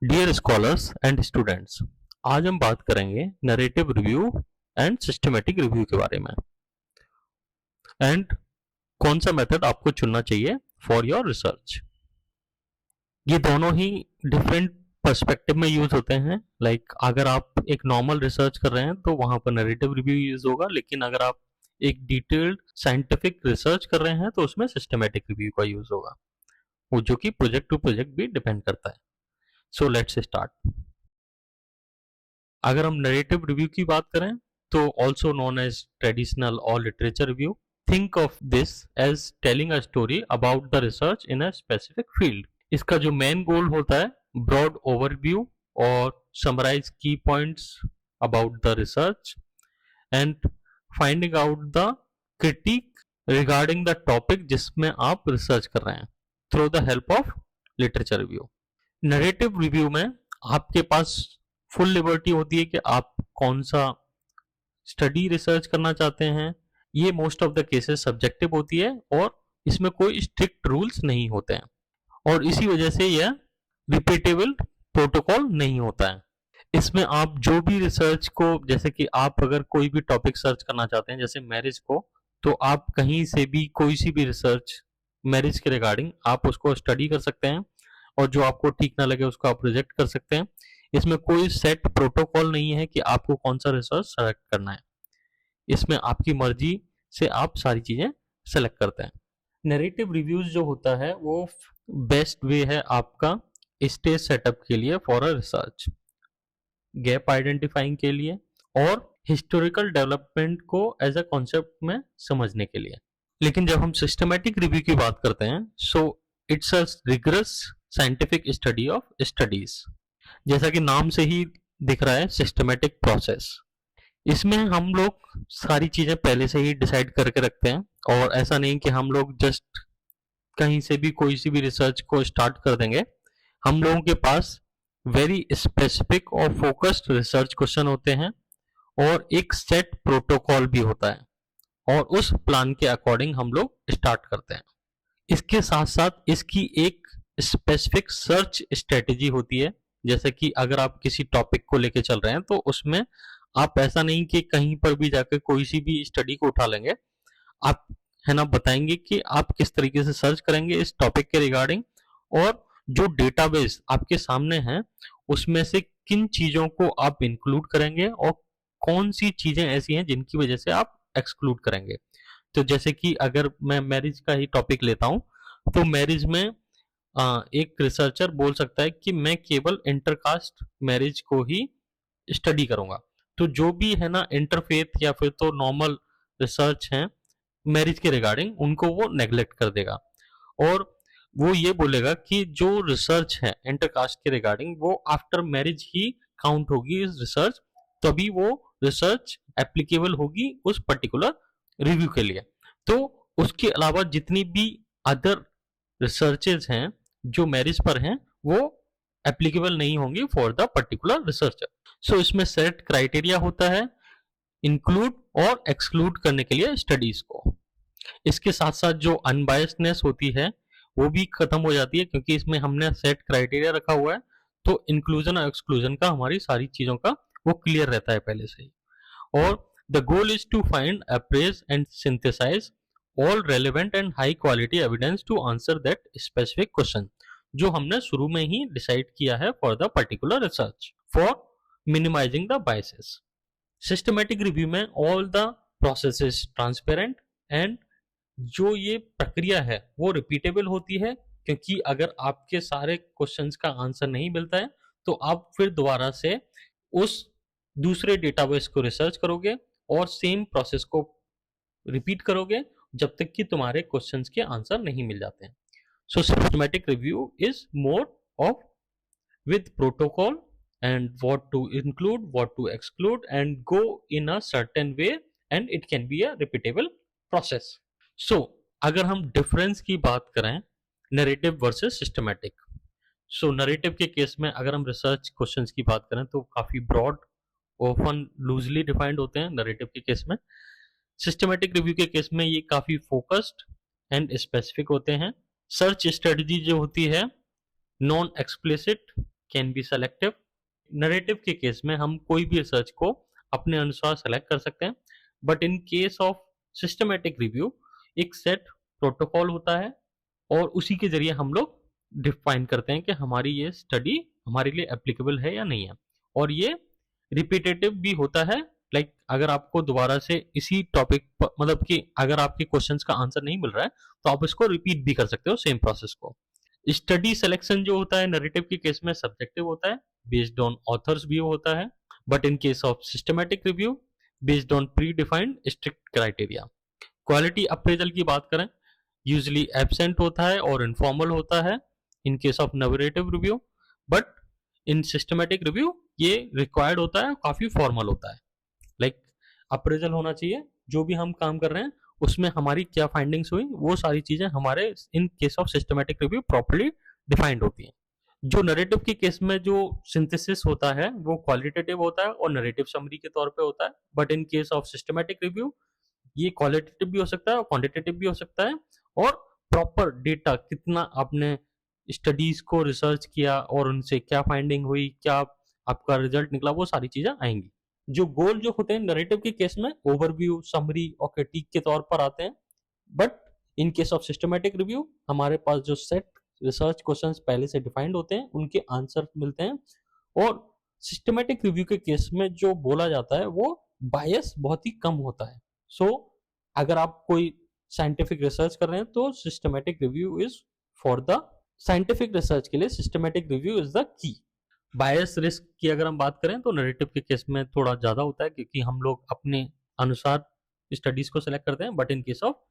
Dear scholars and students, आज हम बात करेंगे narrative review and systematic review के बारे में एंड कौन सा मेथड आपको चुनना चाहिए फॉर योर रिसर्च। ये दोनों ही डिफरेंट पर्सपेक्टिव में यूज होते हैं। अगर आप एक नॉर्मल रिसर्च कर रहे हैं तो वहां पर नरेटिव रिव्यू यूज होगा, लेकिन अगर आप एक डिटेल्ड साइंटिफिक रिसर्च कर रहे हैं तो उसमें सिस्टमेटिक रिव्यू का यूज होगा, वो जो कि प्रोजेक्ट टू प्रोजेक्ट भी डिपेंड करता है। So let's start. अगर हम नरेटिव रिव्यू की बात करें तो ऑल्सो नोन एज ट्रेडिशनल और literature review, think of this as telling a story about the research in a specific field. इसका जो मेन गोल होता है, ब्रॉड ओवरव्यू और summarise key points about the research and finding out the critique regarding the topic जिसमें आप research कर रहे हैं through the help of literature review. Narrative review में आपके पास फुल लिबर्टी होती है कि आप कौन सा स्टडी रिसर्च करना चाहते हैं। ये most of the cases subjective होती है और इसमें कोई स्ट्रिक्ट रूल्स नहीं होते हैं और इसी वजह से यह रिपीटेबल प्रोटोकॉल नहीं होता है। इसमें आप जो भी रिसर्च को, जैसे कि आप अगर कोई भी टॉपिक सर्च करना चाहते हैं जैसे मैरिज को, तो आप कहीं से भी कोई सी भी रिसर्च मैरिज के रिगार्डिंग आप उसको स्टडी कर सकते हैं और जो आपको ठीक ना लगे उसको आप रिजेक्ट कर सकते हैं। इसमें कोई सेट प्रोटोकॉल नहीं है कि आपको कौन सा रिसर्च सेलेक्ट करना है। इसमें आपकी मर्जी से आप सारी चीजें सेलेक्ट करते हैं। नरेटिव रिव्यूज जो होता है वो बेस्ट वे है आपका स्टेज सेटअप के लिए for a research, gap identifying के लिए और हिस्टोरिकल डेवलपमेंट को एज अ कॉन्सेप्ट में समझने के लिए। लेकिन जब हम सिस्टमेटिक रिव्यू की बात करते हैं, so it's a rigorous scientific study of studies. जैसा कि नाम से ही दिख रहा है, सिस्टमेटिक प्रोसेस। इसमें हम लोग सारी चीजें पहले से ही डिसाइड करके रखते हैं और ऐसा नहीं कि हम लोग जस्ट कहीं से भी कोई सी भी रिसर्च को स्टार्ट कर देंगे। हम लोगों के पास वेरी स्पेसिफिक और फोकस्ड रिसर्च क्वेश्चन होते हैं और एक सेट प्रोटोकॉल भी होता है और उस प्लान के अकॉर्डिंग हम लोग स्टार्ट करते हैं। इसके साथ साथ इसकी एक स्पेसिफिक सर्च स्ट्रेटेजी होती है। जैसे कि अगर आप किसी टॉपिक को लेके चल रहे हैं तो उसमें आप ऐसा नहीं कि कहीं पर भी जाकर कोई सी भी स्टडी को उठा लेंगे। आप है ना बताएंगे कि आप किस तरीके से सर्च करेंगे इस टॉपिक के रिगार्डिंग और जो डेटाबेस आपके सामने है उसमें से किन चीजों को आप इंक्लूड करेंगे और कौन सी चीजें ऐसी हैं जिनकी वजह से आप एक्सक्लूड करेंगे। तो जैसे कि अगर मैं मैरिज का ही टॉपिक लेता हूं, तो मैरिज में एक रिसर्चर बोल सकता है कि मैं केवल इंटरकास्ट मैरिज को ही स्टडी करूंगा। तो जो भी है ना इंटरफेथ या फिर तो नॉर्मल रिसर्च है मैरिज के रिगार्डिंग, उनको वो नेग्लेक्ट कर देगा और वो ये बोलेगा कि जो रिसर्च है इंटरकास्ट के रिगार्डिंग वो आफ्टर मैरिज ही काउंट होगी इस रिसर्च, तभी वो रिसर्च एप्लीकेबल होगी उस पर्टिकुलर रिव्यू के लिए। तो उसके अलावा जितनी भी अदर रिसर्चेज हैं जो मैरिज पर हैं वो एप्लीकेबल नहीं होंगी फॉर द पर्टिकुलर रिसर्चर। सो इसमें सेट क्राइटेरिया होता है इंक्लूड और एक्सक्लूड करने के लिए स्टडीज को। इसके साथ साथ जो अनबायसनेस होती है वो भी खत्म हो जाती है, क्योंकि इसमें हमने सेट क्राइटेरिया रखा हुआ है तो इंक्लूजन और एक्सक्लूजन का हमारी सारी चीजों का वो क्लियर रहता है पहले से ही। और the goal is to find, appraise and synthesize all relevant and high quality evidence to answer that specific question, जो हमने शुरू में ही डिसाइड किया है for the particular research for minimizing the biases. Systematic review में all the process is transparent and जो ये प्रक्रिया है वो रिपीटेबल होती है, क्योंकि अगर आपके सारे क्वेश्चंस का आंसर नहीं मिलता है तो आप फिर दोबारा से उस दूसरे डेटाबेस को रिसर्च करोगे और सेम प्रोसेस को रिपीट करोगे जब तक कि तुम्हारे क्वेश्चंस के आंसर नहीं मिल जाते हैं। So systematic review is more of with protocol and what to include, what to exclude, and go in a certain way, and it can be a repeatable process. So अगर हम difference की बात करें narrative versus systematic, सो narrative के case में अगर हम research questions की बात करें तो काफी ब्रॉड, ऑफन लूजली डिफाइंड होते हैं नरेटिव के केस में। सिस्टमेटिक रिव्यू के केस में ये काफी फोकस्ड एंड स्पेसिफिक होते हैं। सर्च स्ट्रेटजी जो होती है non explicit can be selective. Narrative के केस में हम कोई भी रिसर्च को अपने अनुसार सेलेक्ट कर सकते हैं, but in case of systematic review एक सेट प्रोटोकॉल होता है और उसी के जरिए हम लोग डिफाइन करते हैं कि हमारी ये स्टडी हमारे लिए एप्लीकेबल है या नहीं है। और ये रिपीटेटिव भी होता है, लाइक अगर आपको दोबारा से इसी टॉपिक पर, मतलब कि अगर आपके क्वेश्चंस का आंसर नहीं मिल रहा है तो आप इसको रिपीट भी कर सकते हो सेम प्रोसेस को। स्टडी सिलेक्शन जो होता है नरेटिव के केस में सब्जेक्टिव होता है, बेस्ड ऑन ऑथर्स व्यू होता है, but in case of systematic review based on pre defined strict criteria. Quality appraisal की बात करें, यूजली एब्सेंट होता है और इनफॉर्मल होता है in case of narrative review, but in systematic review ये रिक्वायर्ड होता है, काफी फॉर्मल होता है। लाइक अप्रेजल होना चाहिए, जो भी हम काम कर रहे हैं उसमें हमारी क्या फाइंडिंग्स हुई वो सारी चीजें हमारे in case of systematic review properly defined होती हैं। जो नरेटिव के केस में जो सिंथेसिस होता है वो क्वालिटेटिव होता है और नरेटिव समरी के तौर पे होता है, but in case of systematic review ये क्वालिटेटिव भी हो सकता है और क्वांटिटेटिव भी हो सकता है, और प्रॉपर डेटा कितना आपने स्टडीज को रिसर्च किया और उनसे क्या फाइंडिंग हुई, क्या आपका रिजल्ट निकला, वो सारी चीजें आएंगी। जो गोल जो होते हैं नरेटिव के केस में ओवरव्यू, समरी और क्रिटिक के तौर पर आते हैं, but in case of systematic review हमारे पास जो सेट रिसर्च क्वेश्चंस पहले से डिफाइंड होते हैं उनके आंसर मिलते हैं। और सिस्टमेटिक रिव्यू के केस में जो बोला जाता है वो बायस बहुत ही कम होता है। सो अगर आप कोई साइंटिफिक रिसर्च कर रहे हैं तो systematic review is for the scientific research के लिए systematic review is the key. Bias risk की अगर हम बात करें तो नरेटिव के केस में थोड़ा ज्यादा होता है क्योंकि हम लोग अपने अनुसार स्टडीज को सेलेक्ट करते हैं, but in case of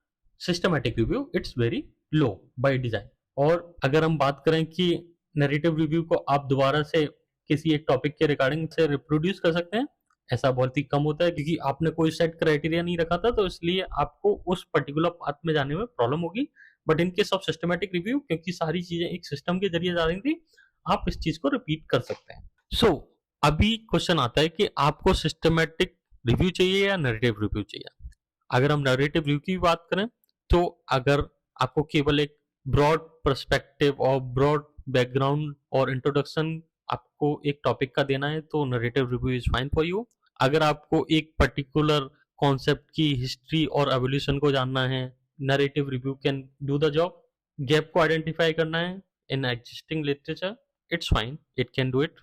systematic review it's very low by design. और अगर हम बात करें कि नरेटिव रिव्यू को आप दोबारा से किसी एक टॉपिक के रिगार्डिंग से रिप्रोड्यूस कर सकते हैं, ऐसा बहुत ही कम होता है क्योंकि आपने कोई सेट क्राइटेरिया नहीं रखा था, तो इसलिए आपको उस पर्टिकुलर पाथ में जाने में प्रॉब्लम होगी। But in case of systematic review क्योंकि सारी चीजें एक सिस्टम के जरिए जा रही थी, आप इस चीज को रिपीट कर सकते हैं। सो अभी क्वेश्चन आता है कि आपको सिस्टमेटिक रिव्यू चाहिए या नरेटिव रिव्यू चाहिए। अगर हम नरेटिव रिव्यू की बात करें तो अगर आपको केवल एक ब्रॉड पर्सपेक्टिव और ब्रॉड बैकग्राउंड और इंट्रोडक्शन आपको एक टॉपिक का देना है तो narrative review is fine for you. अगर आपको एक पर्टिकुलर कॉन्सेप्ट की हिस्ट्री और एवोल्यूशन को जानना है, narrative review can do the job. Gap को आइडेंटिफाई करना है in existing literature, it's fine, it can do it.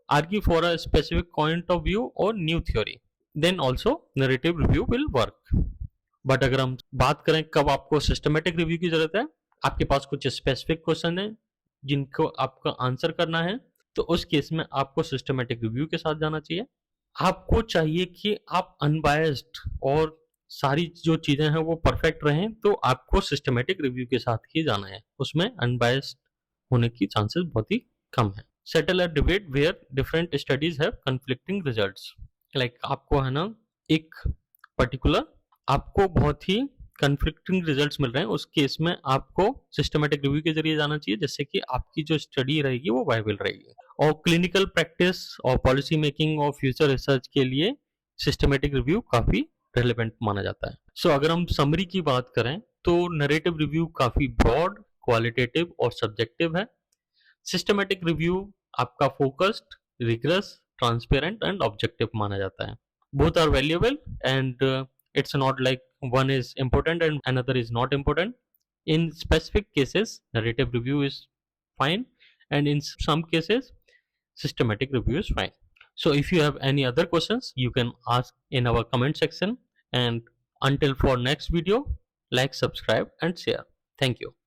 Argue for a specific point of view or new theory, then also narrative review will work. But अगर हम बात करें कब आपको systematic review की जरूरत है, आपके पास कुछ स्पेसिफिक क्वेश्चन है जिनको आपका आंसर करना है, तो उस केस में आपको सिस्टमेटिक रिव्यू के साथ जाना चाहिए। आपको चाहिए कि आप अनबायस्ड और सारी जो चीजें हैं वो परफेक्ट रहें, तो आपको सिस्टमेटिक रिव्यू के साथ ही जाना है, उसमें अनबायस्ड होने की चांसेस बहुत ही कम है। Settle a debate where different studies have conflicting results. Like आपको है ना एक पर्टिकुलर आपको बहुत ही कन्फ्लिक्टिंग रिजल्ट्स मिल रहे हैं, उस केस में आपको सिस्टमेटिक रिव्यू के जरिए जाना चाहिए, जिससे कि आपकी जो स्टडी रहेगी वो वायबल रहेगी। और क्लिनिकल प्रैक्टिस और पॉलिसी मेकिंग और फ्यूचर रिसर्च के लिए सिस्टमेटिक रिव्यू काफी रेलेवेंट माना जाता है। सो अगर हम समरी की बात करें तो नरेटिव रिव्यू काफी ब्रॉड, क्वालिटेटिव और सब्जेक्टिव है। सिस्टमेटिक रिव्यू आपका focused, rigorous, transparent and objective माना जाता है। Both are valuable and it's not like one is important and another is not important. In specific cases narrative review is fine, and in some cases systematic review is fine. So if you have any other questions you can ask in our comment section, and until for next video, like, subscribe and share. Thank you.